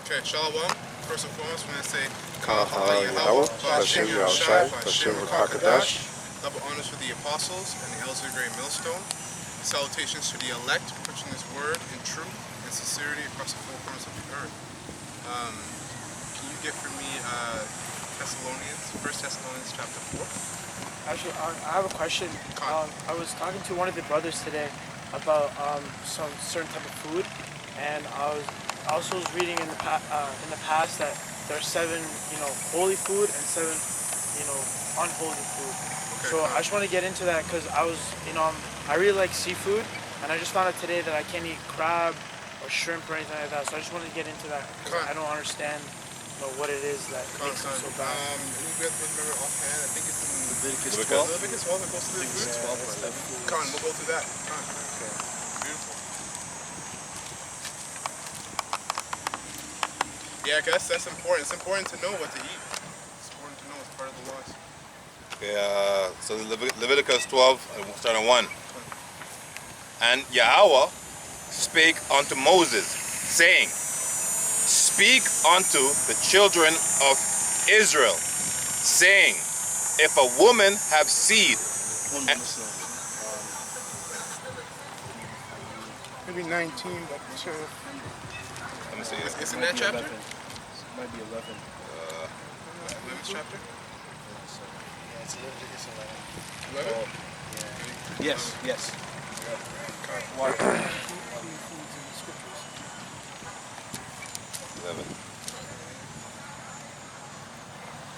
Okay, Shalom. First and foremost, when I say Yahawah, Bashem Yahawashi, Bashem Rakakadash. double honors for the apostles and the elders of the great millstone. Salutations to the elect, preaching this word in truth and sincerity across the four corners of the earth. Can you get for me Thessalonians, 1 Thessalonians chapter 4? Actually, I have a question. I was talking to one of the brothers today about some certain type of food, and I also was reading in the past that there are 7, holy food and 7, unholy food. Okay, so I just want to get into that because I was, I really like seafood, and I just found out today that I can't eat crab or shrimp or anything like that. So I just wanted to get into that because I don't understand, what it is that makes them so bad. Remember offhand, I think it's in Leviticus 12. Leviticus 12 that goes through the food. Con, we'll go through that. Con. Okay. Beautiful. Yeah, I guess that's important. It's important to know what to eat. It's important to know it's part of the laws. Okay, so Leviticus 12, starting 1. And Yahawah spake unto Moses, saying, Speak unto the children of Israel, saying, If a woman have seed, Maybe 19, but sure. let me see. It's in that chapter? It might be 11. 11th chapter? Yeah, it's Leviticus 11? Oh, yeah. Yes. Water. 11.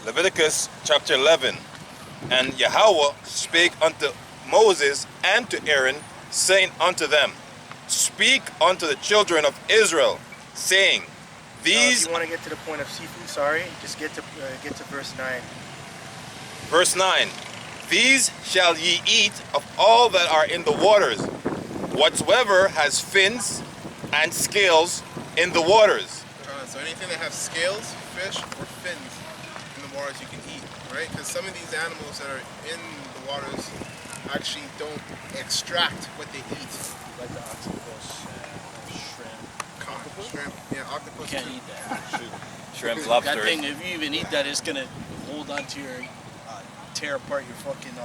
Leviticus chapter 11. And Yahawah spake unto Moses and to Aaron, saying unto them, Speak unto the children of Israel, saying, These... If you want to get to the point of seafood, just get to verse 9. Verse 9. These shall ye eat of all that are in the waters, whatsoever has fins and scales in the waters. So anything that has scales, fish, or fins in the waters you can eat, right? Because some of these animals that are in the waters actually don't extract what they eat. Like the octopus, shrimp. Shrimp, yeah, octopus. You can't eat that. Shrimp, That lobsters. thing, if you even eat that, it's gonna hold on to your, tear apart your fucking,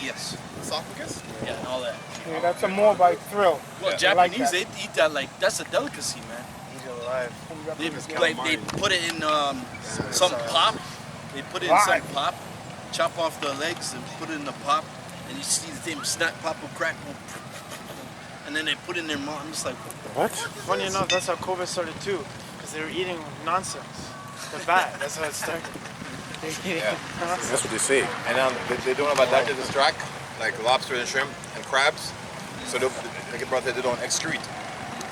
yes. Esophagus? Yeah, and all that. Yeah, that's a more by thrill. Well, Yeah, I like Japanese, that. they eat that like, that's a delicacy, man. Eat it alive. They put it in some pop. They put it in some pop, chop off the legs and put it in the pop, and you see the thing snap, pop, will crack, and then they put it in their mouth. I'm just like, What? Funny enough, that's how COVID started too, because they were eating nonsense. They're bad. That's how it started. Yeah. Nonsense. That's what they say. And they don't know about that to distract, like lobster and shrimp and crabs. So like your brother, they don't excrete,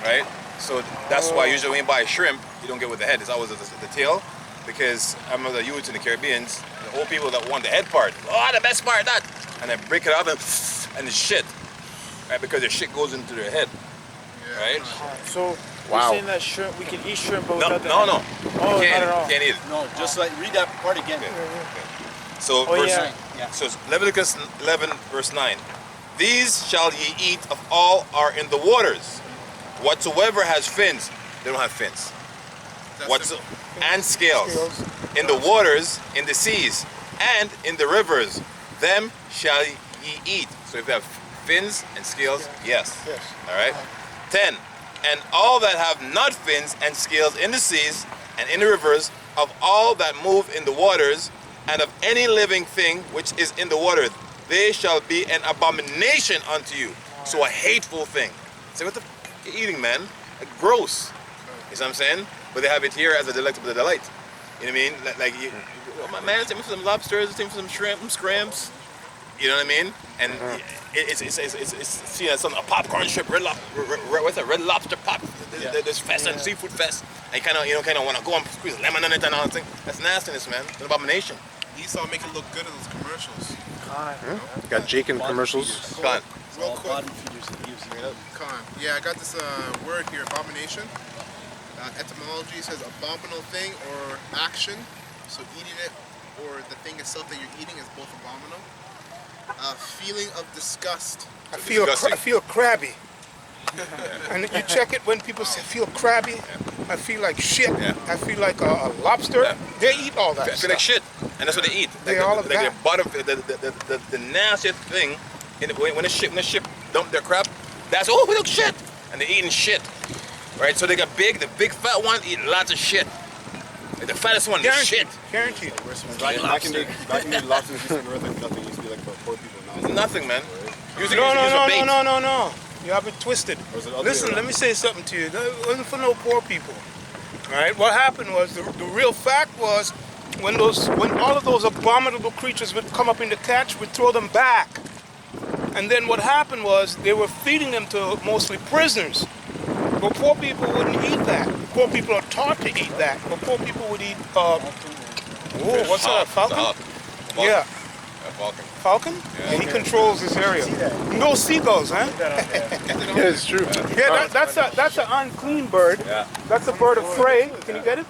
right? So that's why usually when you buy shrimp, you don't get with the head. It's always the tail, because I remember the youths in the Caribbeans, the old people that want the head part. Oh, the best part, that, and they break it up and it's shit, right? Because their shit goes into their head, right? So you're saying that shrimp, we can eat shrimp, but without the No. head? Oh, You not at all. can't eat it. no, just like, read that part again. So Oh, verse, yeah. so it's Leviticus 11 verse 9. These shall ye eat of all are in the waters, whatsoever has fins. They don't have fins. And scales in the waters, in the seas, and in the rivers, them shall ye eat. So if they have fins and scales, yes. All right. 10. And all that have not fins and scales in the seas and in the rivers, of all that move in the waters, and of any living thing which is in the water, they shall be an abomination unto you. So a hateful thing. Say, what the f you eating, man? Like, gross. You see what I'm saying? But they have it here as a delectable delight. You know what I mean? Like my man, take me for some lobsters, take me for some shrimp, some scramps. You know what I mean? And it's seen as a popcorn shrimp, what's that? Red Lobster pop. This fest and seafood fest. And you kind of want to go and squeeze lemon on it and all that thing. That's nastiness, man. It's an abomination. Esau make it look good in those commercials. Got Jake in commercials. Con. Real quick. Bottom feeders that gives you. Con. Yeah, I got this word here, abomination. Etymology says abominable thing or action. So eating it or the thing itself that you're eating is both abominable. Feeling of disgust. I feel crabby. And you check it when people say, feel crabby, I feel like shit, Yeah. I feel like a lobster. Yeah. They eat all that I feel stuff. like shit, and that's what they eat. They Like, all of like that. the bottom, the nastiest thing. When the ship dump their crap, that's look shit, and they're eating shit, right? So they got the big fat one eat lots of shit. Like the fattest one is shit. Guaranteed. Back in the lobsters used to be worth like nothing. Used to be like for poor people. Now It's nothing, man. Usually No, use a bait. no. You have it twisted. Or is it other way Listen, around? let me say something to you. That wasn't for no poor people. All right. What happened was the real fact was when all of those abominable creatures would come up in the catch, we'd throw them back. And then what happened was they were feeding them to mostly prisoners. But poor people wouldn't eat that. Poor people are taught to eat that. But poor people would eat. What's that? Falcon? Yeah. Falcon. Falcon? Yeah, he controls this area. No seagulls, huh? Yeah, it's true. Yeah, that's an unclean bird. Yeah. That's a bird of prey. Can you get it?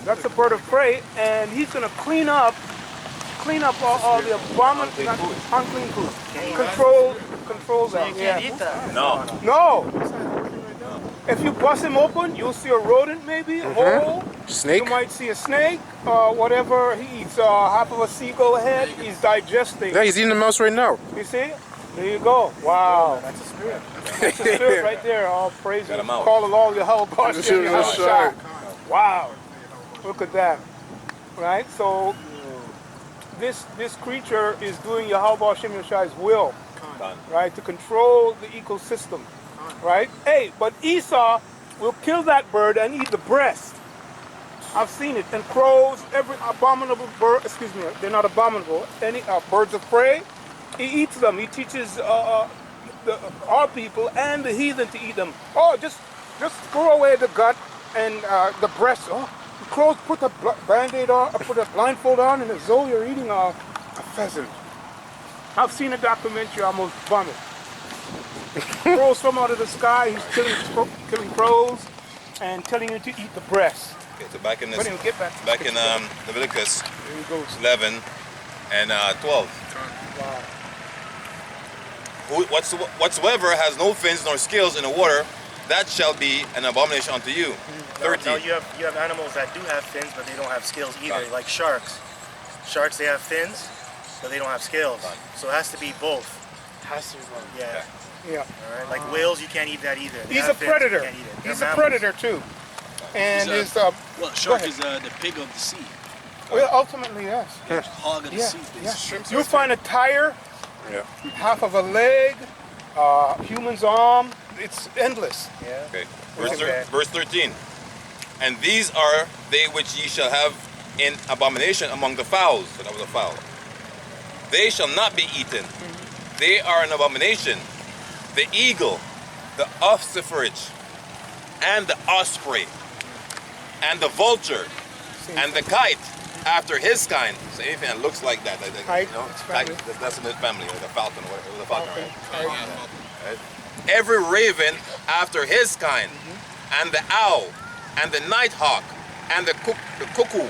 That's a bird of prey, and he's gonna clean up all the abominable unclean food. Control that. You can't eat that. No. No. If you bust him open, you'll see a rodent, maybe a hole. Snake. You might see a snake, whatever he eats. Half of a seagull head. He's digesting. Yeah, he's eating the mouse right now. You see? There you go. Wow. That's a spirit. That's a spirit right there. All praises. Got him out. Call it all Yahawashi. That's right. Wow. Look at that. Right? So this creature is doing Yahawah Shem Yashai's will. Right? To control the ecosystem. Right? Hey, but Esau will kill that bird and eat the breast. I've seen it. And crows, every abominable bird, excuse me, they're not abominable, any birds of prey, he eats them. He teaches our people and the heathen to eat them. Oh, just throw away the gut and the breast. Oh, the crows put the band-aid on, put a blindfold on, and as though you're eating a pheasant. I've seen a documentary, I almost vomit. Crows from out of the sky, he's killing crows and telling you to eat the breast. Okay, so back in Back in Leviticus There he goes. 11 and 12. Wow. Whatsoever has no fins nor scales in the water, that shall be an abomination unto you. 13. No, you have animals that do have fins, but they don't have scales either, like sharks. Sharks, they have fins, but they don't have scales. So it has to be both. Has to be one. Yeah. Yeah. All right. Like whales, you can't eat that either. They He's a have fins, you predator. can't eat it. He's They're a mammals. predator too. And He's his Well, shark is the pig of the sea. well, ultimately yes. Hog of the Yeah, sea. yeah. basically. You'll find a tire, Yeah. half of a leg, human's arm. It's endless. Yeah. Okay. Okay. Verse 13. And these are they which ye shall have in abomination among the fowls. So that was a fowl. They shall not be eaten. They are an abomination. The eagle, the ossiferage, and the osprey, and the vulture, and the kite, after his kind. So anything that looks like that, Kite, it's family. that's in his family, or the falcon, or whatever, the falcon, Okay. right? Every raven after his kind, and the owl, and the night hawk, and the cuckoo,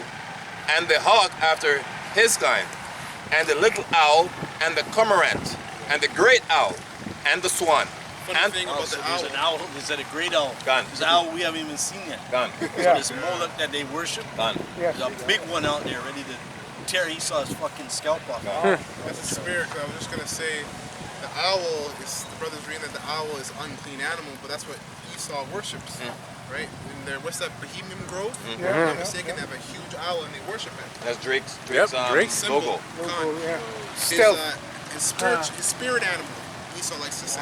and the hawk after his kind, and the little owl, and the cormorant, and the great owl, and the swan. And thing Oh, about so the there's owl. an owl. There's a great owl. Gone. There's an owl we haven't even seen yet. Gone. Yeah. There's Moloch that they worship. Gone. Yes. There's a big one out there ready to tear Esau's fucking scalp off. That's a spirit. I was just gonna say, the owl is the brothers reading that the owl is unclean animal, but that's what Esau worships, right? In their what's that Bohemian Grove? If I'm not mistaken, they have a huge owl and they worship it. That's Drake's Drake's Symbol. logo. Khan. Yeah. His, Stealth. his spirit animal. Esau likes to say.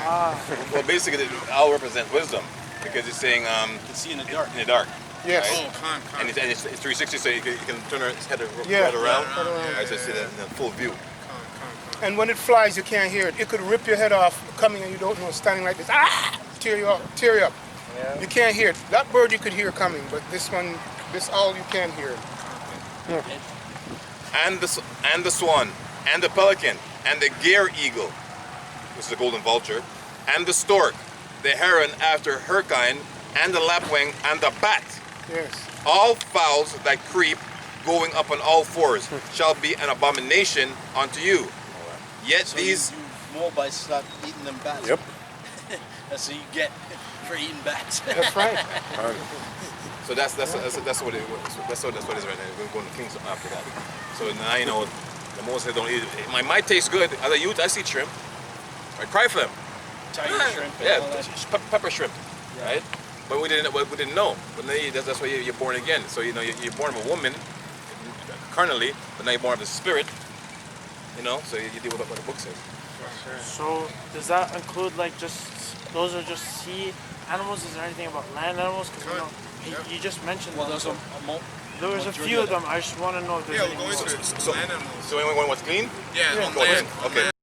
Well, basically, the owl represents wisdom because it's saying You can see in the dark. in the dark. Yes. Oh, Khan. And it's 360, so you can turn his head Yeah. right around. Yeah, Right, so you see that in full view. Khan. And when it flies, you can't hear it. It could rip your head off coming and you don't know, standing like this. Ah! Tear you up. Yeah. You can't hear it. That bird you could hear coming, but this owl you can't hear it. And the swan, and the pelican, and the gyre eagle, which is the golden vulture, and the stork, the heron after her kind, and the lapwing, and the bat. Yes. All fowls that creep, going up on all fours, shall be an abomination unto you. Yet So these you Moabites start eating them bats. Yep. That's what you get for eating bats. That's right. So that's what it is right now. We're going to Kings after that. So now you know the Moses don't eat it. My might taste good. As a youth, I see shrimp. I cry for them. Tiger shrimp. And Yeah, all that. pepper shrimp, right? But we didn't know. But now that's why you're born again. So you know you're born of a woman, carnally, but now you're born of the spirit. You know, so you deal with what the book says. So does that include like just those are just sea animals? Is there anything about land animals? Because you know you just mentioned Well, them. there's There was a few of them. I just want to know if there's Yeah, any we'll go more. into it. So- Land animals. So anyone wants clean? Yeah, on Go land. ahead. On Okay. land.